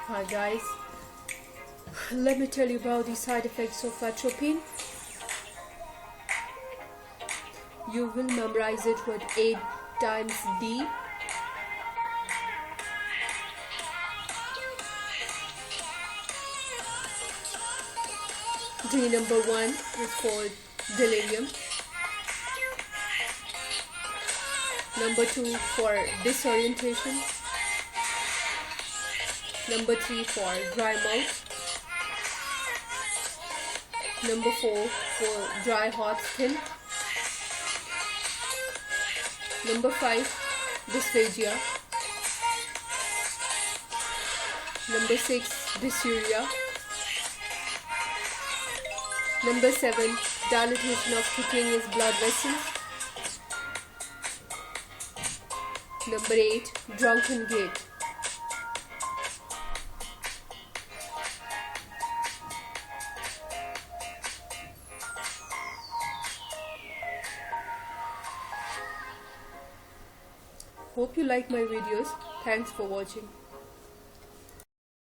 Hi guys, let me tell you about the side effects of atropine. You will memorize it with 8 times D. D number 1 is for delirium. Number 2 for disorientation. Number 3 for dry mouth. Number 4 for dry hot skin. Number 5 dysphagia. Number 6 dysuria. Number 7 dilatation of cutaneous blood vessels. Number 8 drunken gait. Hope you like my videos. Thanks for watching.